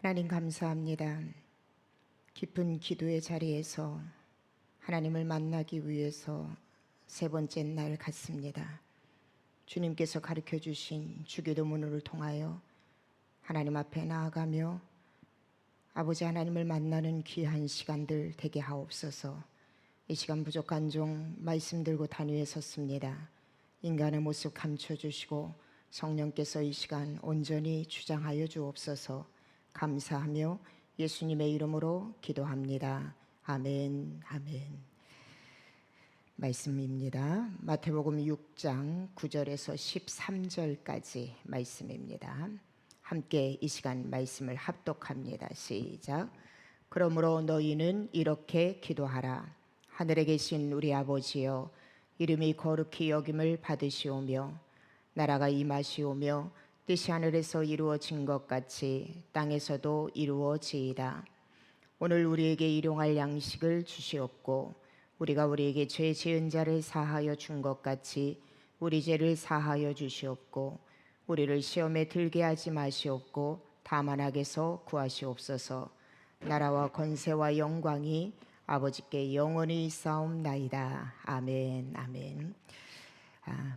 하나님 감사합니다. 깊은 기도의 자리에서 하나님을 만나기 위해서 세 번째 날 같습니다. 주님께서 가르쳐 주신 주기도문을 통하여 하나님 앞에 나아가며 아버지 하나님을 만나는 귀한 시간들 되게 하옵소서. 이 시간 부족한 종 말씀 들고 단위에 섰습니다. 인간의 모습 감춰주시고 성령께서 이 시간 온전히 주장하여 주옵소서. 감사하며 예수님의 이름으로 기도합니다. 아멘, 아멘. 말씀입니다. 마태복음 6장 9절에서 13절까지 말씀입니다. 함께 이 시간 말씀을 합독합니다. 시작. 그러므로 너희는 이렇게 기도하라. 하늘에 계신 우리 아버지여, 이름이 거룩히 여김을 받으시오며 나라가 임하시오며 뜻이 하늘에서 이루어진 것 같이 땅에서도 이루어지이다. 오늘 우리에게 일용할 양식을 주시옵고 우리가 우리에게 죄 지은 자를 사하여 준 것 같이 우리 죄를 사하여 주시옵고 우리를 시험에 들게 하지 마시옵고 다만 악에서 구하시옵소서. 나라와 권세와 영광이 아버지께 영원히 있사옵나이다. 아멘, 아멘.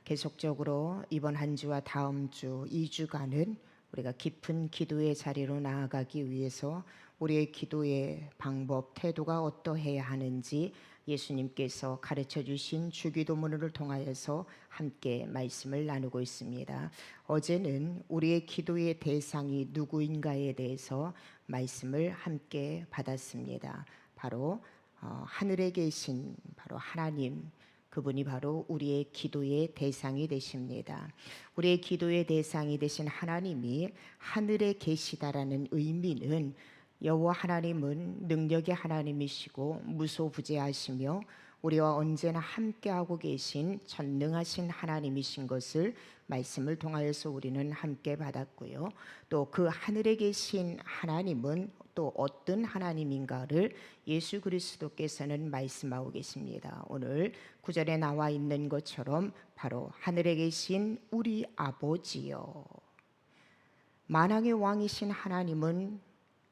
계속적으로 이번 한 주와 다음 주 2주간은 우리가 깊은 기도의 자리로 나아가기 위해서 우리의 기도의 방법, 태도가 어떠해야 하는지 예수님께서 가르쳐 주신 주기도문을 통하여서 함께 말씀을 나누고 있습니다. 어제는 우리의 기도의 대상이 누구인가에 대해서 말씀을 함께 받았습니다. 바로 하늘에 계신 바로 하나님, 그분이 바로 우리의 기도의 대상이 되십니다. 우리의 기도의 대상이 되신 하나님이 하늘에 계시다라는 의미는 여호와 하나님은 능력의 하나님이시고 무소부재하시며 우리와 언제나 함께하고 계신 전능하신 하나님이신 것을 말씀을 통하여서 우리는 함께 받았고요. 또 그 하늘에 계신 하나님은 또 어떤 하나님인가를 예수 그리스도께서는 말씀하고 계십니다. 오늘 9절에 나와 있는 것처럼 바로 하늘에 계신 우리 아버지요, 만왕의 왕이신 하나님은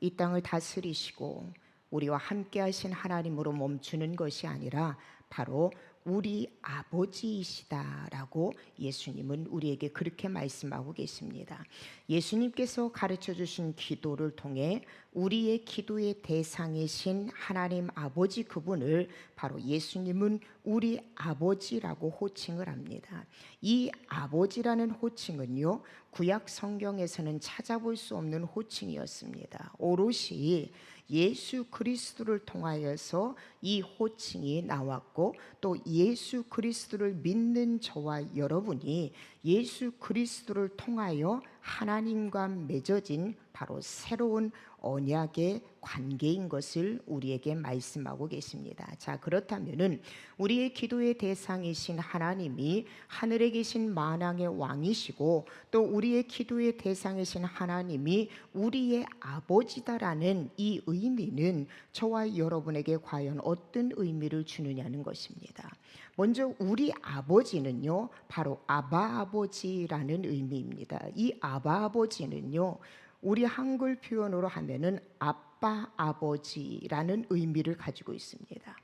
이 땅을 다스리시고 우리와 함께 하신 하나님으로 멈추는 것이 아니라 바로 우리 아버지이시다라고 예수님은 우리에게 그렇게 말씀하고 계십니다. 예수님께서 가르쳐 주신 기도를 통해 우리의 기도의 대상이신 하나님 아버지 그분을 바로 예수님은 우리 아버지라고 호칭을 합니다. 이 아버지라는 호칭은요, 구약 성경에서는 찾아볼 수 없는 호칭이었습니다. 오롯이 예수 그리스도를 통하여서 이 호칭이 나왔고 또 예수 그리스도를 믿는 저와 여러분이 예수 그리스도를 통하여 하나님과 맺어진 바로 새로운 언약의 관계인 것을 우리에게 말씀하고 계십니다. 자, 그렇다면은 우리의 기도의 대상이신 하나님이 하늘에 계신 만왕의 왕이시고 또 우리의 기도의 대상이신 하나님이 우리의 아버지다라는 이 의미는 저와 여러분에게 과연 어떤 의미를 주느냐는 것입니다. 먼저 우리 아버지는요, 바로 아바 아버지라는 의미입니다. 이 아바 아버지는요, 우리 한글 표현으로 하면은 아빠 아버지라는 의미를 가지고 있습니다.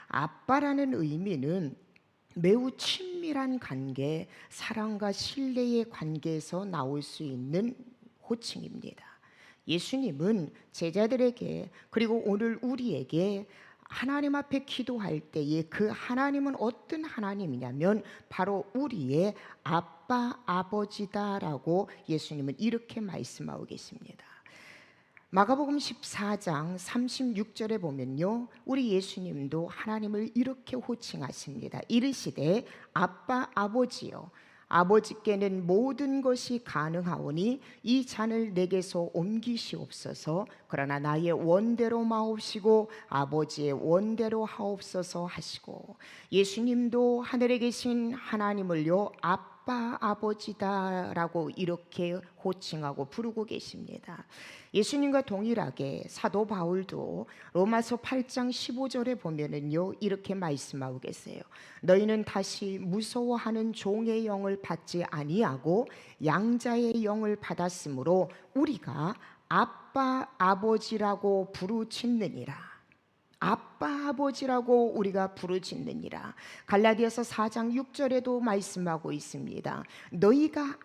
아빠라는 의미는 매우 친밀한 관계, 사랑과 신뢰의 관계에서 나올 수 있는 호칭입니다. 예수님은 제자들에게 그리고 오늘 우리에게 하나님 앞에 기도할 때에 그 하나님은 어떤 하나님이냐면 바로 우리의 아빠 아버지다라고 예수님은 이렇게 말씀하고 계십니다. 마가복음 14장 36절에 보면요, 우리 예수님도 하나님을 이렇게 호칭하십니다. 이르시되 아빠 아버지요, 아버지께는 모든 것이 가능하오니 이 잔을 내게서 옮기시옵소서. 그러나 나의 원대로 마옵시고 아버지의 원대로 하옵소서 하시고, 예수님도 하늘에 계신 하나님을요 아빠 아버지다라고 이렇게 호칭하고 부르고 계십니다. 예수님과 동일하게 사도 바울도 로마서 8장 15절에 보면은요 이렇게 말씀하고 계세요. 너희는 다시 무서워하는 종의 영을 받지 아니하고 양자의 영을 받았으므로 우리가 아빠 아버지라고 부르짖느니라. 아빠 아버지라고 우리가 부르짖느니라. 갈라디아서 4장 6절에도 말씀하고 있습니다. 너희가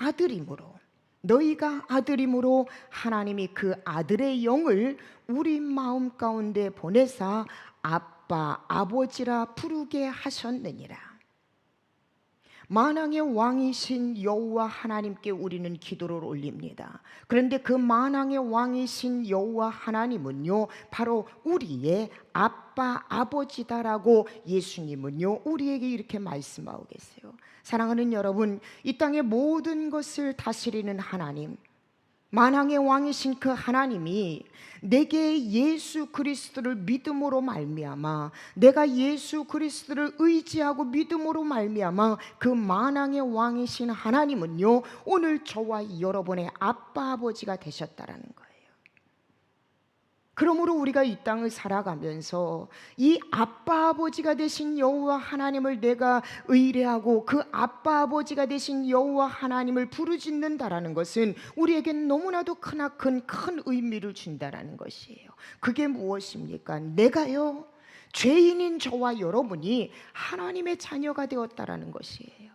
아들임으로 하나님이 그 아들의 영을 우리 마음 가운데 보내사 아빠 아버지라 부르게 하셨느니라. 만왕의 왕이신 여호와 하나님께 우리는 기도를 올립니다. 그런데 그 만왕의 왕이신 여호와 하나님은요, 바로 우리의 아빠 아버지다라고 예수님은요 우리에게 이렇게 말씀하고 계세요. 사랑하는 여러분, 이 땅의 모든 것을 다스리는 하나님, 만왕의 왕이신 그 하나님이 내게 예수 그리스도를 믿음으로 말미암아, 내가 예수 그리스도를 의지하고 믿음으로 말미암아 그 만왕의 왕이신 하나님은요 오늘 저와 여러분의 아빠 아버지가 되셨다라는 거예요. 그러므로 우리가 이 땅을 살아가면서 이 아빠 아버지가 되신 여호와 하나님을 내가 의뢰하고 그 아빠 아버지가 되신 여호와 하나님을 부르짖는다라는 것은 우리에게 너무나도 크나큰 큰 의미를 준다라는 것이에요. 그게 무엇입니까? 내가요, 죄인인 저와 여러분이 하나님의 자녀가 되었다라는 것이에요.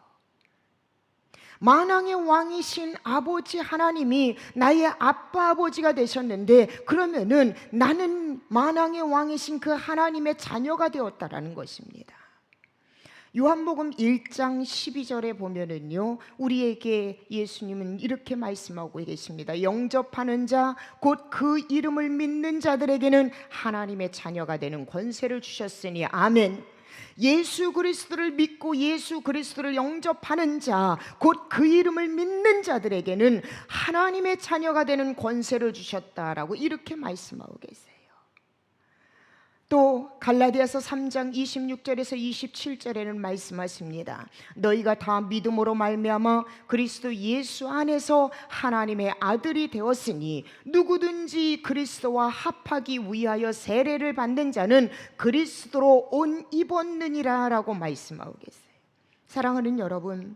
만왕의 왕이신 아버지 하나님이 나의 아빠 아버지가 되셨는데, 그러면은 나는 만왕의 왕이신 그 하나님의 자녀가 되었다라는 것입니다. 요한복음 1장 12절에 보면은요 우리에게 예수님은 이렇게 말씀하고 계십니다. 영접하는 자 곧 그 이름을 믿는 자들에게는 하나님의 자녀가 되는 권세를 주셨으니 아멘. 예수 그리스도를 믿고 예수 그리스도를 영접하는 자, 곧 그 이름을 믿는 자들에게는 하나님의 자녀가 되는 권세를 주셨다라고 이렇게 말씀하고 계세요. 또 갈라디아서 3장 26절에서 27절에는 말씀하십니다. 너희가 다 믿음으로 말미암아 그리스도 예수 안에서 하나님의 아들이 되었으니 누구든지 그리스도와 합하기 위하여 세례를 받는 자는 그리스도로 옷 입었느니라 라고 말씀하고 계세요. 사랑하는 여러분,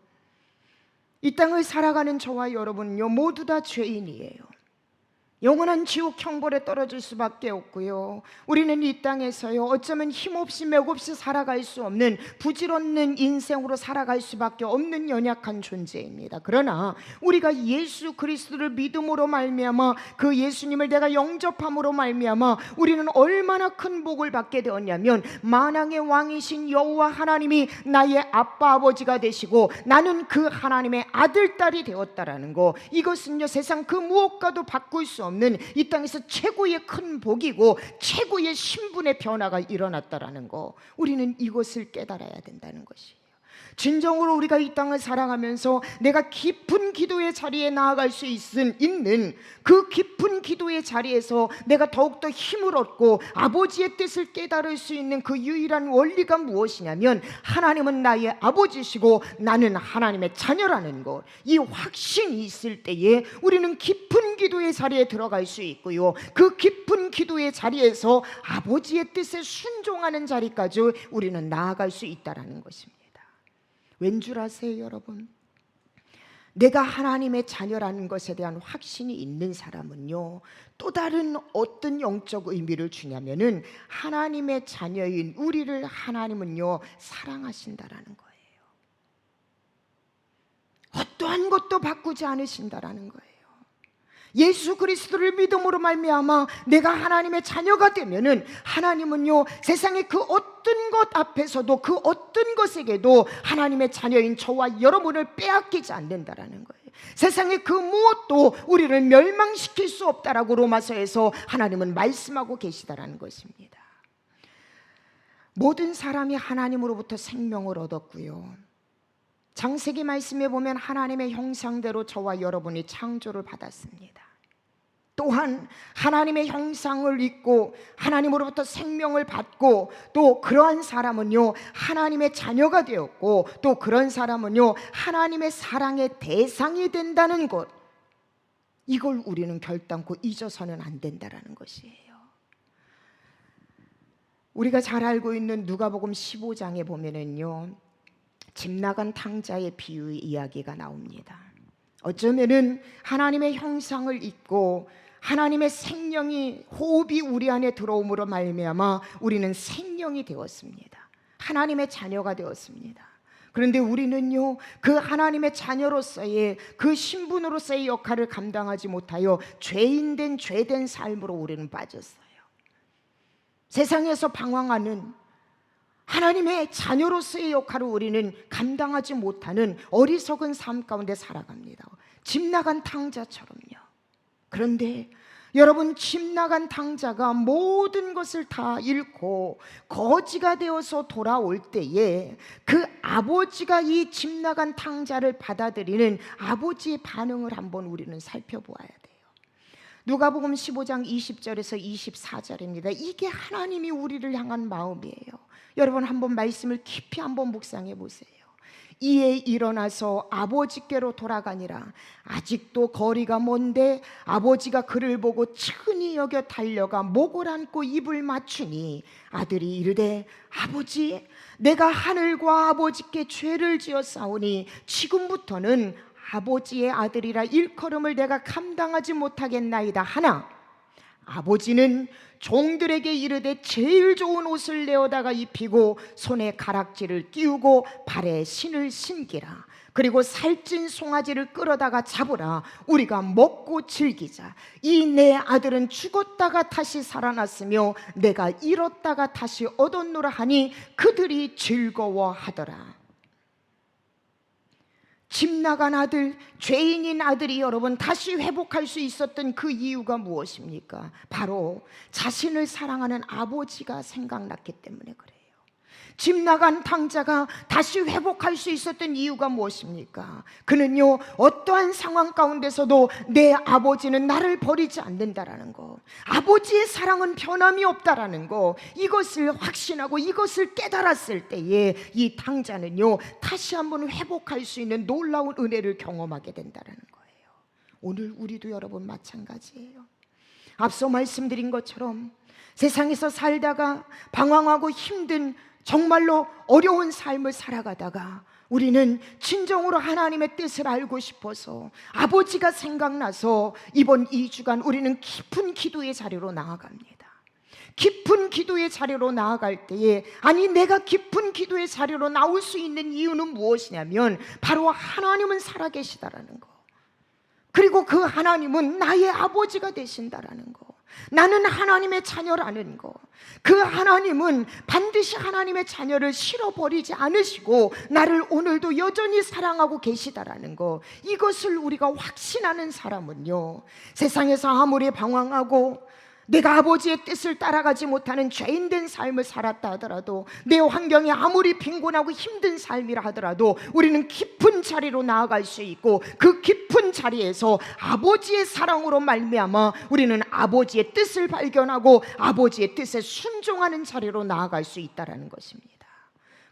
이 땅을 살아가는 저와 여러분은요 모두 다 죄인이에요. 영원한 지옥 형벌에 떨어질 수밖에 없고요, 우리는 이 땅에서요 어쩌면 힘없이 맥없이 살아갈 수 없는 부질없는 인생으로 살아갈 수밖에 없는 연약한 존재입니다. 그러나 우리가 예수 그리스도를 믿음으로 말미암아 그 예수님을 내가 영접함으로 말미암아 우리는 얼마나 큰 복을 받게 되었냐면, 만왕의 왕이신 여호와 하나님이 나의 아빠 아버지가 되시고 나는 그 하나님의 아들 딸이 되었다라는 거, 이것은요 세상 그 무엇과도 바꿀 수 없는 이 땅에서 최고의 큰 복이고 최고의 신분의 변화가 일어났다라는 거, 우리는 이것을 깨달아야 된다는 것이에요. 진정으로 우리가 이 땅을 살아가면서 내가 깊은 기도의 자리에 나아갈 수 있는 그 깊은 기도의 자리에서 내가 더욱더 힘을 얻고 아버지의 뜻을 깨달을 수 있는 그 유일한 원리가 무엇이냐면, 하나님은 나의 아버지시고 나는 하나님의 자녀라는 것, 이 확신이 있을 때에 우리는 깊은 기도의 자리에 들어갈 수 있고요, 그 깊은 기도의 자리에서 아버지의 뜻에 순종하는 자리까지 우리는 나아갈 수 있다는 것입니다. 왠 줄 아세요 여러분? 내가 하나님의 자녀라는 것에 대한 확신이 있는 사람은요 또 다른 어떤 영적 의미를 주냐면은, 하나님의 자녀인 우리를 하나님은요 사랑하신다라는 거예요. 어떠한 것도 바꾸지 않으신다라는 거예요. 예수 그리스도를 믿음으로 말미암아 내가 하나님의 자녀가 되면은 하나님은요 세상의 그 어떤 것 앞에서도 그 어떤 것에게도 하나님의 자녀인 저와 여러분을 빼앗기지 않는다라는 거예요. 세상의 그 무엇도 우리를 멸망시킬 수 없다라고 로마서에서 하나님은 말씀하고 계시다라는 것입니다. 모든 사람이 하나님으로부터 생명을 얻었고요, 창세기 말씀에 보면 하나님의 형상대로 저와 여러분이 창조를 받았습니다. 또한 하나님의 형상을 입고 하나님으로부터 생명을 받고 또 그러한 사람은요 하나님의 자녀가 되었고, 또 그런 사람은요 하나님의 사랑의 대상이 된다는 것, 이걸 우리는 결단코 잊어서는 안 된다라는 것이에요. 우리가 잘 알고 있는 누가복음 15장에 보면은요 집 나간 탕자의 비유의 이야기가 나옵니다. 어쩌면은 하나님의 형상을 입고 하나님의 생명이 호흡이 우리 안에 들어옴으로 말미암아 우리는 생명이 되었습니다. 하나님의 자녀가 되었습니다. 그런데 우리는요, 그 하나님의 자녀로서의 그 신분으로서의 역할을 감당하지 못하여 죄된 삶으로 우리는 빠졌어요. 세상에서 방황하는 하나님의 자녀로서의 역할을 우리는 감당하지 못하는 어리석은 삶 가운데 살아갑니다. 집 나간 탕자처럼요. 그런데 여러분, 집 나간 탕자가 모든 것을 다 잃고 거지가 되어서 돌아올 때에 그 아버지가 이 집 나간 탕자를 받아들이는 아버지의 반응을 한번 우리는 살펴보아야 돼요. 누가복음 15장 20절에서 24절입니다. 이게 하나님이 우리를 향한 마음이에요. 여러분, 한번 말씀을 깊이 한번 묵상해 보세요. 이에 일어나서 아버지께로 돌아가니라. 아직도 거리가 먼데 아버지가 그를 보고 측은히 여겨 달려가 목을 안고 입을 맞추니 아들이 이르되 아버지, 내가 하늘과 아버지께 죄를 지었사오니 지금부터는 아버지의 아들이라 일컬음을 내가 감당하지 못하겠나이다 하나 아버지는 종들에게 이르되 제일 좋은 옷을 내어다가 입히고 손에 가락지를 끼우고 발에 신을 신기라. 그리고 살찐 송아지를 끌어다가 잡으라. 우리가 먹고 즐기자. 이 내 아들은 죽었다가 다시 살아났으며 내가 잃었다가 다시 얻었노라 하니 그들이 즐거워하더라. 집 나간 아들, 죄인인 아들이 여러분 다시 회복할 수 있었던 그 이유가 무엇입니까? 바로 자신을 사랑하는 아버지가 생각났기 때문에 그래요. 집 나간 탕자가 다시 회복할 수 있었던 이유가 무엇입니까? 그는요, 어떠한 상황 가운데서도 내 아버지는 나를 버리지 않는다라는 거, 아버지의 사랑은 변함이 없다라는 거, 이것을 확신하고 이것을 깨달았을 때에 이 탕자는요, 다시 한번 회복할 수 있는 놀라운 은혜를 경험하게 된다라는 거예요. 오늘 우리도 여러분 마찬가지예요. 앞서 말씀드린 것처럼 세상에서 살다가 방황하고 힘든 정말로 어려운 삶을 살아가다가 우리는 진정으로 하나님의 뜻을 알고 싶어서 아버지가 생각나서 이번 2주간 우리는 깊은 기도의 자리로 나아갑니다. 깊은 기도의 자리로 나아갈 때에 아니 내가 깊은 기도의 자리로 나올 수 있는 이유는 무엇이냐면 바로 하나님은 살아계시다라는 거, 그리고 그 하나님은 나의 아버지가 되신다라는 거, 나는 하나님의 자녀라는 거, 그 하나님은 반드시 하나님의 자녀를 실어버리지 않으시고 나를 오늘도 여전히 사랑하고 계시다라는 거, 이것을 우리가 확신하는 사람은요, 세상에서 아무리 방황하고 내가 아버지의 뜻을 따라가지 못하는 죄인된 삶을 살았다 하더라도, 내 환경이 아무리 빈곤하고 힘든 삶이라 하더라도 우리는 깊은 자리로 나아갈 수 있고, 그 깊은 자리에서 아버지의 사랑으로 말미암아 우리는 아버지의 뜻을 발견하고 아버지의 뜻에 순종하는 자리로 나아갈 수 있다는 것입니다.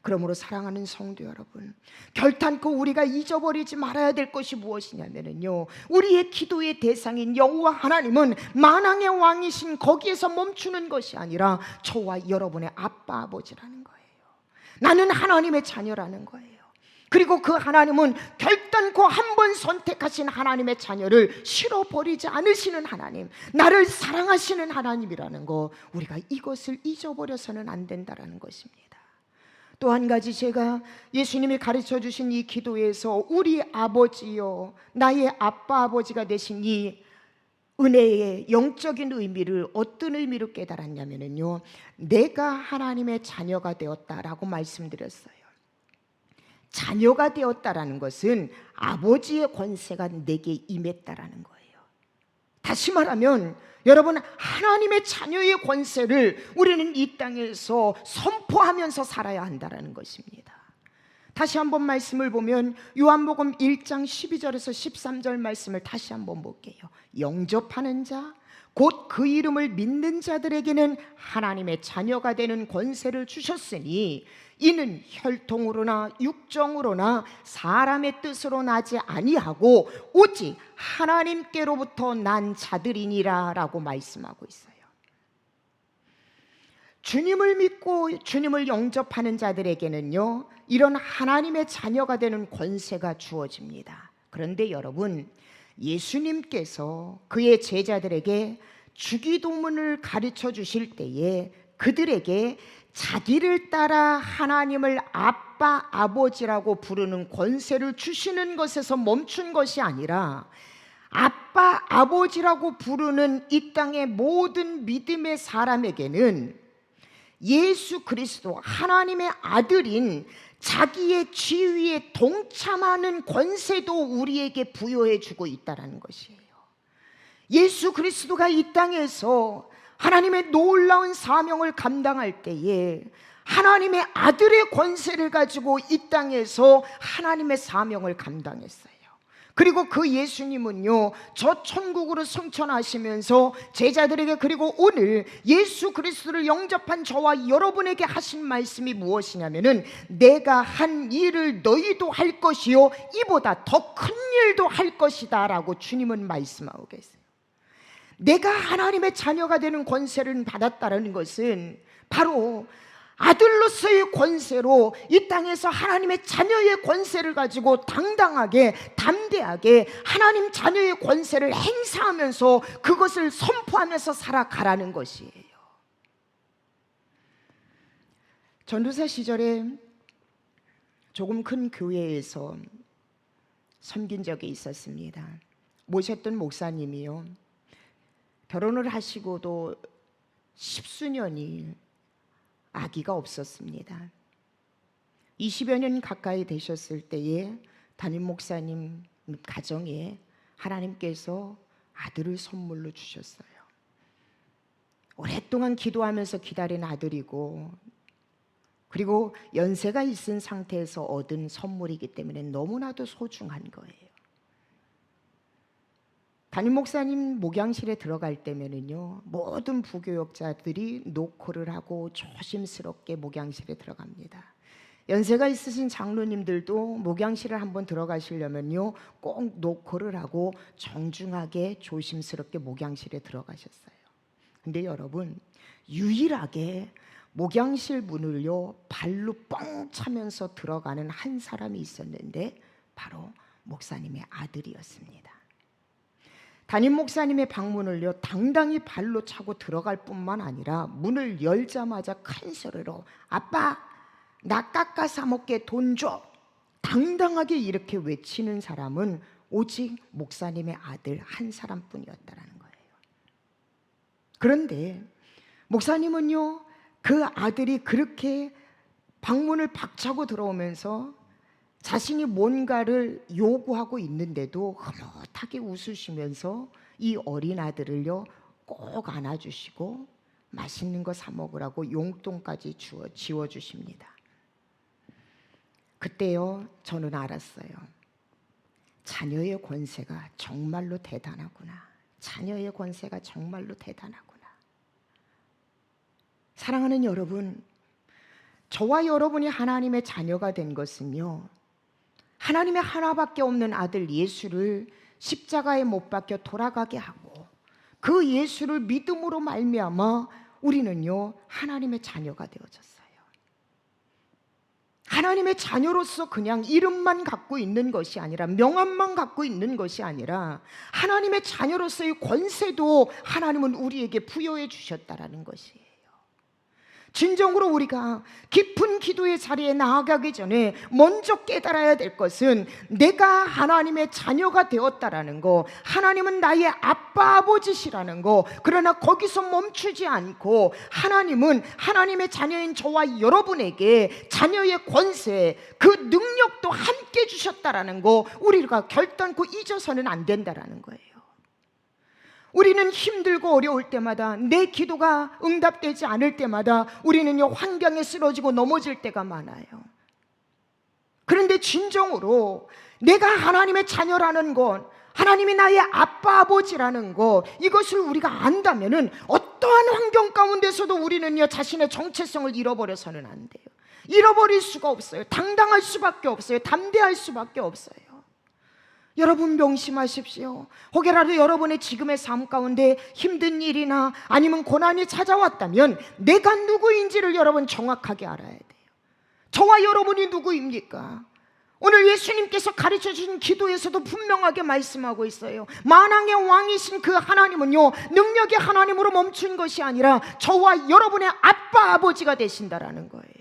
그러므로 사랑하는 성도 여러분, 결단코 우리가 잊어버리지 말아야 될 것이 무엇이냐면요, 우리의 기도의 대상인 여호와 하나님은 만왕의 왕이신 거기에서 멈추는 것이 아니라 저와 여러분의 아빠 아버지라는 거예요. 나는 하나님의 자녀라는 거예요. 그리고 그 하나님은 결단코 한 번 선택하신 하나님의 자녀를 실어버리지 않으시는 하나님, 나를 사랑하시는 하나님이라는 거, 우리가 이것을 잊어버려서는 안 된다는 것입니다. 또 한 가지, 제가 예수님이 가르쳐 주신 이 기도에서 우리 아버지요, 나의 아빠 아버지가 되신 이 은혜의 영적인 의미를 어떤 의미로 깨달았냐면요, 내가 하나님의 자녀가 되었다라고 말씀드렸어요. 자녀가 되었다라는 것은 아버지의 권세가 내게 임했다라는 거예요. 다시 말하면 여러분, 하나님의 자녀의 권세를 우리는 이 땅에서 선포하면서 살아야 한다는 것입니다. 다시 한번 말씀을 보면 요한복음 1장 12절에서 13절 말씀을 다시 한번 볼게요. 영접하는 자, 곧 그 이름을 믿는 자들에게는 하나님의 자녀가 되는 권세를 주셨으니 이는 혈통으로나 육정으로나 사람의 뜻으로 나지 아니하고 오직 하나님께로부터 난 자들이니라 라고 말씀하고 있어요. 주님을 믿고 주님을 영접하는 자들에게는요, 이런 하나님의 자녀가 되는 권세가 주어집니다. 그런데 여러분, 예수님께서 그의 제자들에게 주기도문을 가르쳐 주실 때에 그들에게 자기를 따라 하나님을 아빠, 아버지라고 부르는 권세를 주시는 것에서 멈춘 것이 아니라 아빠, 아버지라고 부르는 이 땅의 모든 믿음의 사람에게는 예수 그리스도 하나님의 아들인 자기의 지위에 동참하는 권세도 우리에게 부여해 주고 있다는 것이에요. 예수 그리스도가 이 땅에서 하나님의 놀라운 사명을 감당할 때에 하나님의 아들의 권세를 가지고 이 땅에서 하나님의 사명을 감당했어요. 그리고 그 예수님은요, 저 천국으로 승천하시면서 제자들에게, 그리고 오늘 예수 그리스도를 영접한 저와 여러분에게 하신 말씀이 무엇이냐면은, 내가 한 일을 너희도 할 것이요 이보다 더 큰 일도 할 것이다 라고 주님은 말씀하고 계세요. 내가 하나님의 자녀가 되는 권세를 받았다는 것은 바로 아들로서의 권세로 이 땅에서 하나님의 자녀의 권세를 가지고 당당하게, 담대하게 하나님 자녀의 권세를 행사하면서 그것을 선포하면서 살아가라는 것이에요. 전도사 시절에 조금 큰 교회에서 섬긴 적이 있었습니다. 모셨던 목사님이요, 결혼을 하시고도 10수년이 아기가 없었습니다. 20여 년 가까이 되셨을 때에 담임 목사님 가정에 하나님께서 아들을 선물로 주셨어요. 오랫동안 기도하면서 기다린 아들이고, 그리고 연세가 있은 상태에서 얻은 선물이기 때문에 너무나도 소중한 거예요. 담임 목사님 목양실에 들어갈 때면은요, 모든 부교역자들이 노크를 하고 조심스럽게 목양실에 들어갑니다. 연세가 있으신 장로님들도 목양실을 한번 들어가시려면요, 꼭 노크를 하고 정중하게 조심스럽게 목양실에 들어가셨어요. 근데 여러분, 유일하게 목양실 문을요 발로 뻥 차면서 들어가는 한 사람이 있었는데 바로 목사님의 아들이었습니다. 담임 목사님의 방문을요 당당히 발로 차고 들어갈 뿐만 아니라 문을 열자마자 큰 소리로 "아빠, 나 깎아 사 먹게 돈 줘!" 당당하게 이렇게 외치는 사람은 오직 목사님의 아들 한 사람뿐이었다라는 거예요. 그런데 목사님은요, 그 아들이 그렇게 방문을 박차고 들어오면서 자신이 뭔가를 요구하고 있는데도 흐뭇하게 웃으시면서 이 어린 아들을요 꼭 안아주시고 맛있는 거 사 먹으라고 용돈까지 지워주십니다. 그때요 저는 알았어요. 자녀의 권세가 정말로 대단하구나. 자녀의 권세가 정말로 대단하구나. 사랑하는 여러분, 저와 여러분이 하나님의 자녀가 된 것은요, 하나님의 하나밖에 없는 아들 예수를 십자가에 못 박혀 돌아가게 하고 그 예수를 믿음으로 말미암아 우리는요 하나님의 자녀가 되어졌어요. 하나님의 자녀로서 그냥 이름만 갖고 있는 것이 아니라, 명함만 갖고 있는 것이 아니라 하나님의 자녀로서의 권세도 하나님은 우리에게 부여해 주셨다라는 것이에요. 진정으로 우리가 깊은 기도의 자리에 나아가기 전에 먼저 깨달아야 될 것은 내가 하나님의 자녀가 되었다라는 거, 하나님은 나의 아빠 아버지시라는 거. 그러나 거기서 멈추지 않고 하나님은 하나님의 자녀인 저와 여러분에게 자녀의 권세, 그 능력도 함께 주셨다라는 거 우리가 결단코 잊어서는 안 된다라는 거예요. 우리는 힘들고 어려울 때마다, 내 기도가 응답되지 않을 때마다 우리는요 환경에 쓰러지고 넘어질 때가 많아요. 그런데 진정으로 내가 하나님의 자녀라는 것, 하나님이 나의 아빠 아버지라는 것, 이것을 우리가 안다면은 어떠한 환경 가운데서도 우리는요 자신의 정체성을 잃어버려서는 안 돼요. 잃어버릴 수가 없어요. 당당할 수밖에 없어요. 담대할 수밖에 없어요. 여러분 명심하십시오. 혹여라도 여러분의 지금의 삶 가운데 힘든 일이나 아니면 고난이 찾아왔다면 내가 누구인지를 여러분 정확하게 알아야 돼요. 저와 여러분이 누구입니까? 오늘 예수님께서 가르쳐 주신 기도에서도 분명하게 말씀하고 있어요. 만왕의 왕이신 그 하나님은요, 능력의 하나님으로 멈춘 것이 아니라 저와 여러분의 아빠 아버지가 되신다라는 거예요.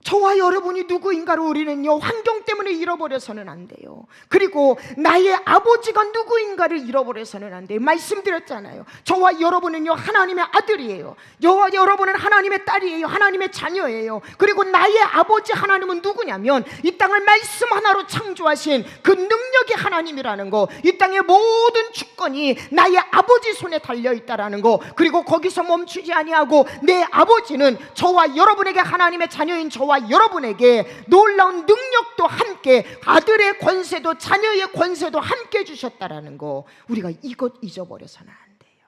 저와 여러분이 누구인가를 우리는요, 환경 때문에 잃어버려서는 안 돼요. 그리고 나의 아버지가 누구인가를 잃어버려서는 안 돼요. 말씀드렸잖아요. 저와 여러분은요, 하나님의 아들이에요. 저와 여러분은 하나님의 딸이에요. 하나님의 자녀예요. 그리고 나의 아버지 하나님은 누구냐면 이 땅을 말씀 하나로 창조하신 그 능력의 하나님이라는 거, 이 땅의 모든 주권이 나의 아버지 손에 달려있다라는 거, 그리고 거기서 멈추지 아니하고 내 아버지는 저와 여러분에게, 하나님의 자녀인 저와 여러분에게 놀라운 능력도 함께, 아들의 권세도 자녀의 권세도 함께 주셨다라는 거, 우리가 이것 잊어버려서는 안 돼요.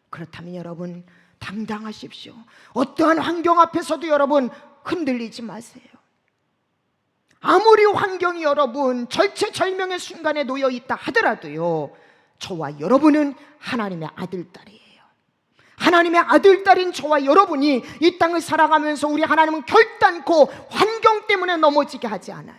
그렇다면 여러분 당당하십시오. 어떠한 환경 앞에서도 여러분 흔들리지 마세요. 아무리 환경이 여러분 절체절명의 순간에 놓여 있다 하더라도요, 저와 여러분은 하나님의 아들, 딸이에요. 하나님의 아들, 딸인 저와 여러분이 이 땅을 살아가면서 우리 하나님은 결단코 환경 때문에 넘어지게 하지 않아요.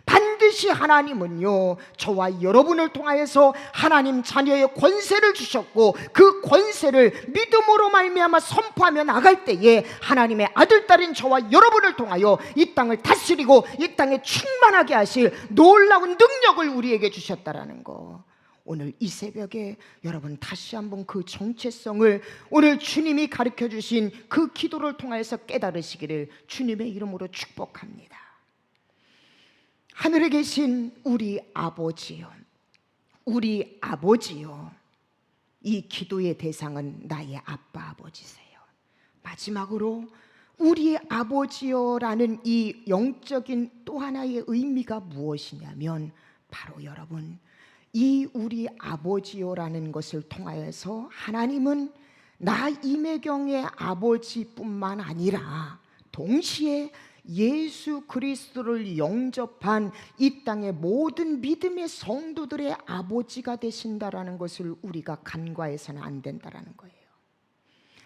반드시 하나님은요, 저와 여러분을 통하여서 하나님 자녀의 권세를 주셨고, 그 권세를 믿음으로 말미암아 선포하며 나갈 때에 하나님의 아들, 딸인 저와 여러분을 통하여 이 땅을 다스리고 이 땅에 충만하게 하실 놀라운 능력을 우리에게 주셨다라는 거, 오늘 이 새벽에 여러분 다시 한번 그 정체성을 오늘 주님이 가르쳐 주신 그 기도를 통해서 깨달으시기를 주님의 이름으로 축복합니다. 하늘에 계신 우리 아버지요, 우리 아버지요, 이 기도의 대상은 나의 아빠 아버지세요. 마지막으로 우리 아버지요라는 이 영적인 또 하나의 의미가 무엇이냐면, 바로 여러분, 이 우리 아버지요라는 것을 통하여서 하나님은 나 이매경의 아버지뿐만 아니라 동시에 예수 그리스도를 영접한 이 땅의 모든 믿음의 성도들의 아버지가 되신다라는 것을 우리가 간과해서는 안 된다라는 거예요.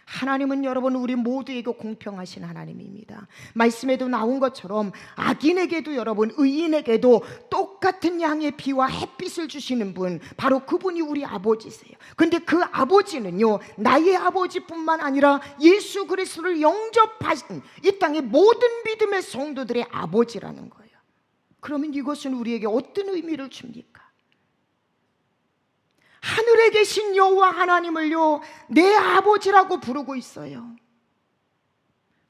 하나님은 여러분 우리 모두에게 공평하신 하나님입니다. 말씀에도 나온 것처럼 악인에게도 여러분, 의인에게도 똑같은 양의 비와 햇빛을 주시는 분, 바로 그분이 우리 아버지세요. 근데 그 아버지는요, 나의 아버지뿐만 아니라 예수 그리스도를 영접하신 이 땅의 모든 믿음의 성도들의 아버지라는 거예요. 그러면 이것은 우리에게 어떤 의미를 줍니까? 하늘에 계신 여호와 하나님을요, 내 아버지라고 부르고 있어요.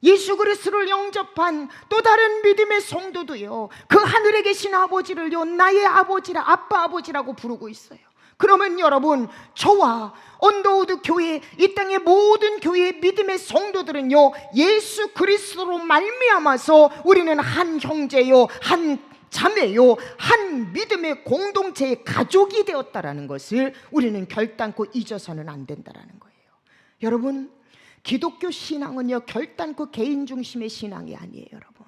예수 그리스도를 영접한 또 다른 믿음의 성도도요, 그 하늘에 계신 아버지를요, 나의 아버지라, 아빠 아버지라고 부르고 있어요. 그러면 여러분, 저와 언더우드 교회, 이 땅의 모든 교회의 믿음의 성도들은요, 예수 그리스도로 말미암아서 우리는 한 형제요, 한 자매요, 한 믿음의 공동체의 가족이 되었다라는 것을 우리는 결단코 잊어서는 안 된다라는 거예요. 여러분, 기독교 신앙은요, 결단코 개인 중심의 신앙이 아니에요. 여러분,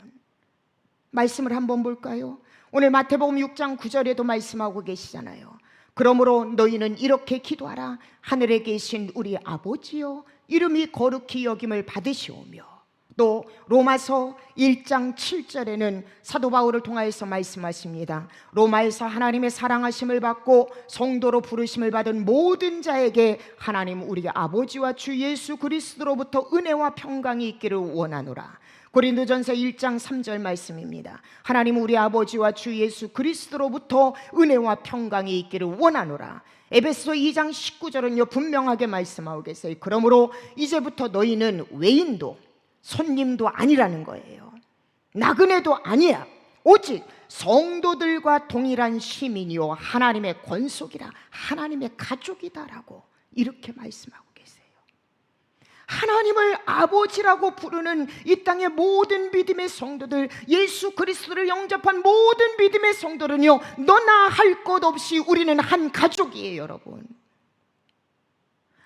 말씀을 한번 볼까요? 오늘 마태복음 6장 9절에도 말씀하고 계시잖아요. 그러므로 너희는 이렇게 기도하라. 하늘에 계신 우리 아버지여, 이름이 거룩히 여김을 받으시오며. 또 로마서 1장 7절에는 사도 바울을 통하여서 말씀하십니다. 로마에서 하나님의 사랑하심을 받고 성도로 부르심을 받은 모든 자에게 하나님 우리 아버지와 주 예수 그리스도로부터 은혜와 평강이 있기를 원하노라. 고린도전서 1장 3절 말씀입니다. 하나님 우리 아버지와 주 예수 그리스도로부터 은혜와 평강이 있기를 원하노라. 에베소 2장 19절은요, 분명하게 말씀하고 계세요. 그러므로 이제부터 너희는 외인도 손님도 아니라는 거예요. 나그네도 아니야. 오직 성도들과 동일한 시민이요, 하나님의 권속이라, 하나님의 가족이다라고 이렇게 말씀하고 계세요. 하나님을 아버지라고 부르는 이 땅의 모든 믿음의 성도들, 예수 그리스도를 영접한 모든 믿음의 성도는요, 너나 할 것 없이 우리는 한 가족이에요. 여러분,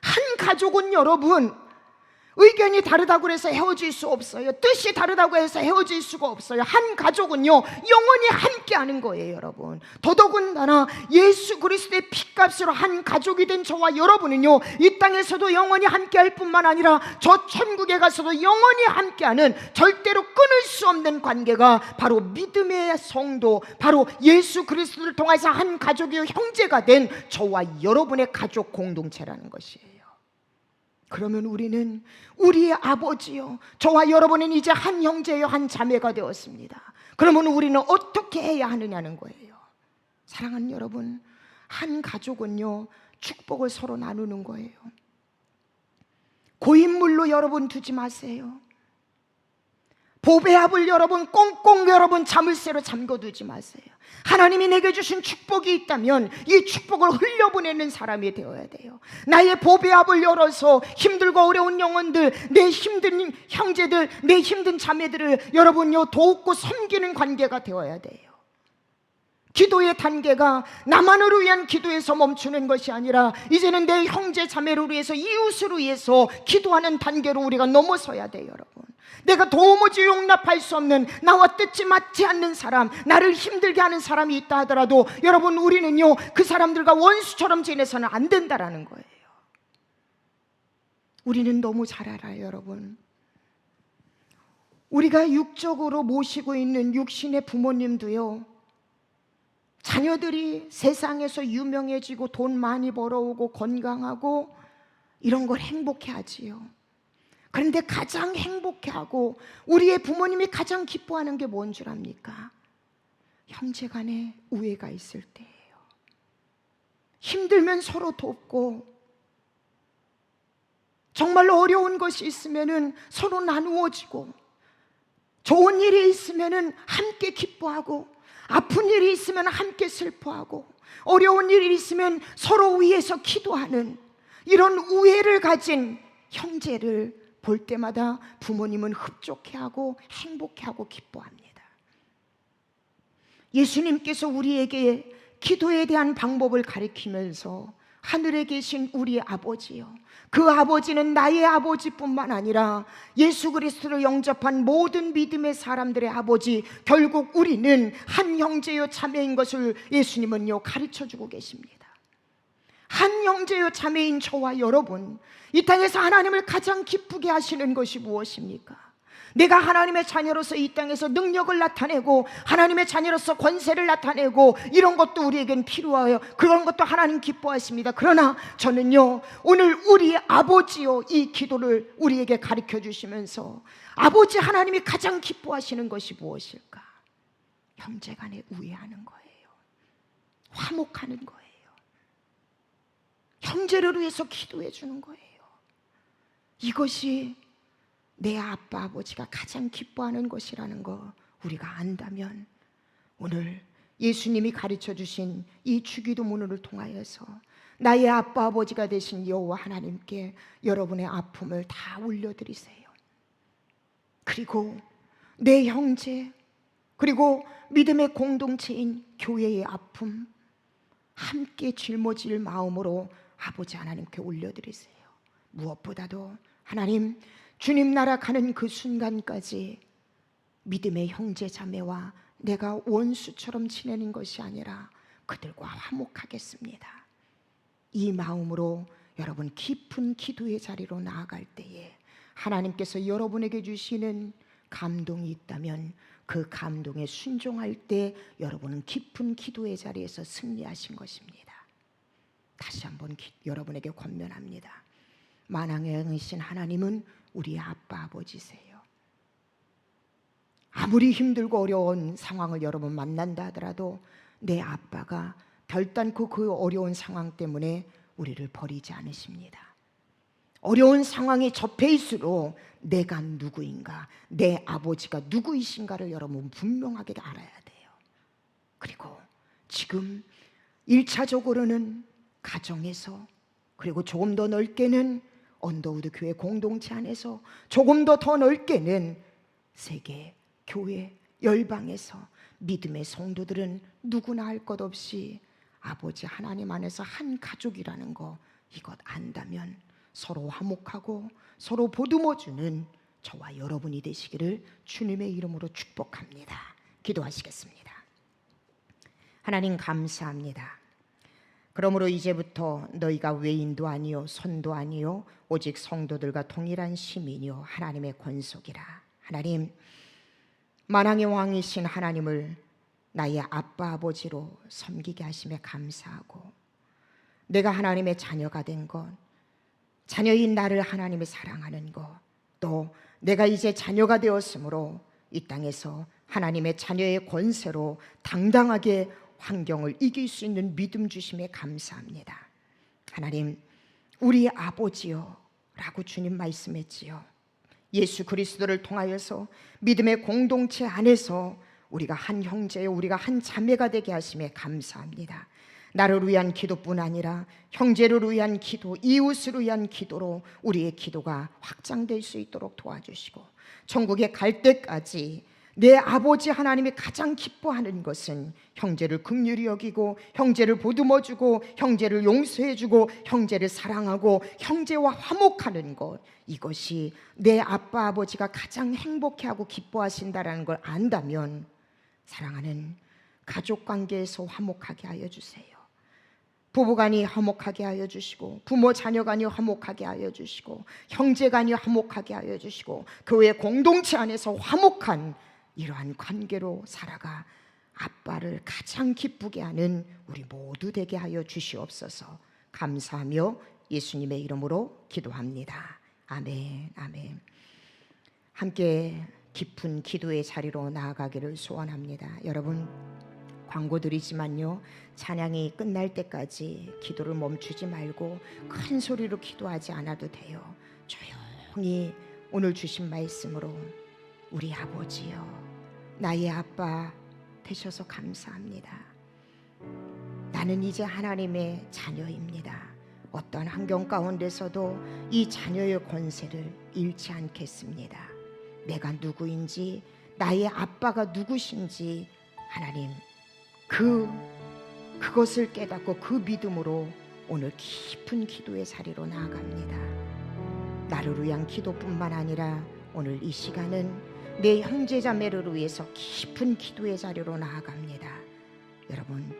한 가족은 여러분, 의견이 다르다고 해서 헤어질 수 없어요. 뜻이 다르다고 해서 헤어질 수가 없어요. 한 가족은요 영원히 함께하는 거예요, 여러분. 더더군다나 예수 그리스도의 피값으로 한 가족이 된 저와 여러분은요 이 땅에서도 영원히 함께할 뿐만 아니라 저 천국에 가서도 영원히 함께하는 절대로 끊을 수 없는 관계가 바로 믿음의 성도, 바로 예수 그리스도를 통해서 한 가족의 형제가 된 저와 여러분의 가족 공동체라는 것이에요. 그러면 우리는 우리의 아버지요, 저와 여러분은 이제 한 형제요 한 자매가 되었습니다. 그러면 우리는 어떻게 해야 하느냐는 거예요. 사랑하는 여러분, 한 가족은요 축복을 서로 나누는 거예요. 고인물로 여러분 두지 마세요. 보배압을 여러분 꽁꽁 여러분 자물쇠로 잠궈두지 마세요. 하나님이 내게 주신 축복이 있다면 이 축복을 흘려보내는 사람이 되어야 돼요. 나의 보배압을 열어서 힘들고 어려운 영혼들, 내 힘든 형제들, 내 힘든 자매들을 여러분요 돕고 섬기는 관계가 되어야 돼요. 기도의 단계가 나만을 위한 기도에서 멈추는 것이 아니라 이제는 내 형제 자매를 위해서, 이웃을 위해서 기도하는 단계로 우리가 넘어서야 돼요, 여러분. 내가 도무지 용납할 수 없는, 나와 뜻이 맞지 않는 사람, 나를 힘들게 하는 사람이 있다 하더라도 여러분, 우리는요 그 사람들과 원수처럼 지내서는 안 된다라는 거예요. 우리는 너무 잘 알아요, 여러분. 우리가 육적으로 모시고 있는 육신의 부모님도요, 자녀들이 세상에서 유명해지고 돈 많이 벌어오고 건강하고 이런 걸 행복해하지요. 그런데 가장 행복해하고 우리의 부모님이 가장 기뻐하는 게 뭔 줄 압니까? 형제간에 우애가 있을 때예요. 힘들면 서로 돕고, 정말로 어려운 것이 있으면 서로 나누어지고, 좋은 일이 있으면 함께 기뻐하고, 아픈 일이 있으면 함께 슬퍼하고, 어려운 일이 있으면 서로 위해서 기도하는 이런 우애를 가진 형제를 볼 때마다 부모님은 흡족해하고 행복해하고 기뻐합니다. 예수님께서 우리에게 기도에 대한 방법을 가르치면서 하늘에 계신 우리 아버지요, 그 아버지는 나의 아버지뿐만 아니라 예수 그리스도를 영접한 모든 믿음의 사람들의 아버지, 결국 우리는 한 형제요 자매인 것을 예수님은요 가르쳐주고 계십니다. 한 형제요 자매인 저와 여러분, 이 땅에서 하나님을 가장 기쁘게 하시는 것이 무엇입니까? 내가 하나님의 자녀로서 이 땅에서 능력을 나타내고 하나님의 자녀로서 권세를 나타내고 이런 것도 우리에겐 필요해요. 그런 것도 하나님 기뻐하십니다. 그러나 저는요, 오늘 우리 아버지요 이 기도를 우리에게 가르쳐 주시면서 아버지 하나님이 가장 기뻐하시는 것이 무엇일까? 형제간에 우애하는 거예요. 화목하는 거예요. 형제를 위해서 기도해 주는 거예요. 이것이 내 아빠 아버지가 가장 기뻐하는 것이라는 거 우리가 안다면, 오늘 예수님이 가르쳐 주신 이 주기도문을 통하여서 나의 아빠 아버지가 되신 여호와 하나님께 여러분의 아픔을 다 올려드리세요. 그리고 내 형제, 그리고 믿음의 공동체인 교회의 아픔 함께 짊어질 마음으로 아버지 하나님께 올려드리세요. 무엇보다도 하나님, 주님 나라 가는 그 순간까지 믿음의 형제 자매와 내가 원수처럼 지내는 것이 아니라 그들과 화목하겠습니다. 이 마음으로 여러분 깊은 기도의 자리로 나아갈 때에 하나님께서 여러분에게 주시는 감동이 있다면 그 감동에 순종할 때 여러분은 깊은 기도의 자리에서 승리하신 것입니다. 다시 한번 여러분에게 권면합니다. 만왕의 영이신 하나님은 우리 아빠 아버지세요. 아무리 힘들고 어려운 상황을 여러분 만난다 하더라도 내 아빠가 결단코 그 어려운 상황 때문에 우리를 버리지 않으십니다. 어려운 상황에 접해있을수록 내가 누구인가, 내 아버지가 누구이신가를 여러분 분명하게 알아야 돼요. 그리고 지금 1차적으로는 가정에서, 그리고 조금 더 넓게는 언더우드 교회 공동체 안에서, 조금 더 넓게는 세계 교회 열방에서 믿음의 성도들은 누구나 할 것 없이 아버지 하나님 안에서 한 가족이라는 거 이것 안다면 서로 화목하고 서로 보듬어주는 저와 여러분이 되시기를 주님의 이름으로 축복합니다. 기도하시겠습니다. 하나님 감사합니다. 그러므로 이제부터 너희가 외인도 아니요 손도 아니요 오직 성도들과 동일한 시민이요 하나님의 권속이라. 하나님, 만왕의 왕이신 하나님을 나의 아빠 아버지로 섬기게 하심에 감사하고, 내가 하나님의 자녀가 된 것, 자녀인 나를 하나님이 사랑하는 것, 또 내가 이제 자녀가 되었으므로 이 땅에서 하나님의 자녀의 권세로 당당하게 환경을 이길 수 있는 믿음 주심에 감사합니다. 하나님, 우리 아버지요 라고 주님 말씀했지요. 예수 그리스도를 통하여서 믿음의 공동체 안에서 우리가 한 형제요, 우리가 한 자매가 되게 하심에 감사합니다. 나를 위한 기도뿐 아니라 형제를 위한 기도, 이웃을 위한 기도로 우리의 기도가 확장될 수 있도록 도와주시고, 천국에 갈 때까지 내 아버지 하나님이 가장 기뻐하는 것은 형제를 긍휼히 여기고, 형제를 보듬어주고, 형제를 용서해주고, 형제를 사랑하고 형제와 화목하는 것, 이것이 내 아빠 아버지가 가장 행복해하고 기뻐하신다라는 걸 안다면, 사랑하는 가족관계에서 화목하게 하여 주세요. 부부간이 화목하게 하여 주시고, 부모 자녀간이 화목하게 하여 주시고, 형제간이 화목하게 하여 주시고, 교회 공동체 안에서 화목한 이러한 관계로 살아가 아빠를 가장 기쁘게 하는 우리 모두 되게 하여 주시옵소서. 감사하며 예수님의 이름으로 기도합니다. 아멘, 아멘. 함께 깊은 기도의 자리로 나아가기를 소원합니다. 여러분, 광고 드리지만요, 찬양이 끝날 때까지 기도를 멈추지 말고 큰 소리로 기도하지 않아도 돼요. 조용히 오늘 주신 말씀으로, 우리 아버지요, 나의 아빠 되셔서 감사합니다. 나는 이제 하나님의 자녀입니다. 어떤 환경 가운데서도 이 자녀의 권세를 잃지 않겠습니다. 내가 누구인지, 나의 아빠가 누구신지 하나님, 그것을 깨닫고 그 믿음으로 오늘 깊은 기도의 자리로 나아갑니다. 나를 위한 기도뿐만 아니라 오늘 이 시간은 내 형제자매를 위해서 깊은 기도의 자리로 나아갑니다. 여러분,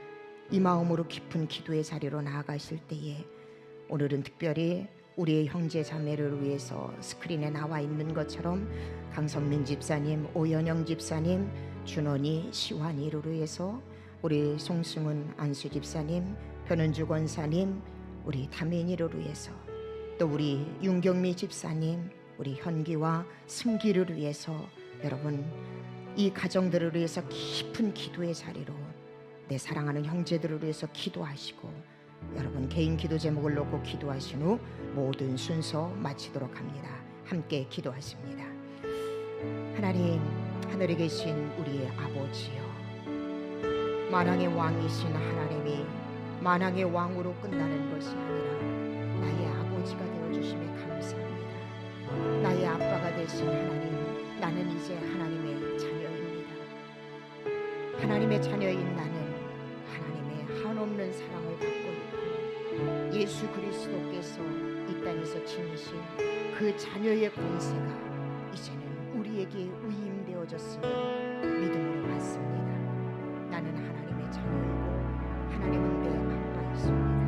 이 마음으로 깊은 기도의 자리로 나아가실 때에 오늘은 특별히 우리의 형제자매를 위해서 스크린에 나와 있는 것처럼 강성민 집사님, 오연영 집사님, 준원이, 시환이를 위해서, 우리 송승훈 안수 집사님, 변은주 권사님, 우리 다민이를 위해서, 또 우리 윤경미 집사님, 우리 현기와 승기를 위해서, 여러분, 이 가정들을 위해서 깊은 기도의 자리로 내 사랑하는 형제들을 위해서 기도하시고, 여러분 개인 기도 제목을 놓고 기도하신 후 모든 순서 마치도록 합니다. 함께 기도하십니다. 하나님, 하늘에 계신 우리의 아버지여, 만왕의 왕이신 하나님이 만왕의 왕으로 끝나는 것이 아니라 나의 아버지가 되어주심에 감사합니다. 나의 아빠가 되신 하나님, 나는 이제 하나님의 자녀입니다. 하나님의 자녀인 나는 하나님의 한없는 사랑을 받고 있고, 예수 그리스도께서 이 땅에서 지니신 그 자녀의 권세가 이제는 우리에게 위임되어졌음을 믿음으로 받습니다. 나는 하나님의 자녀이고 하나님은 내 아빠이십니다.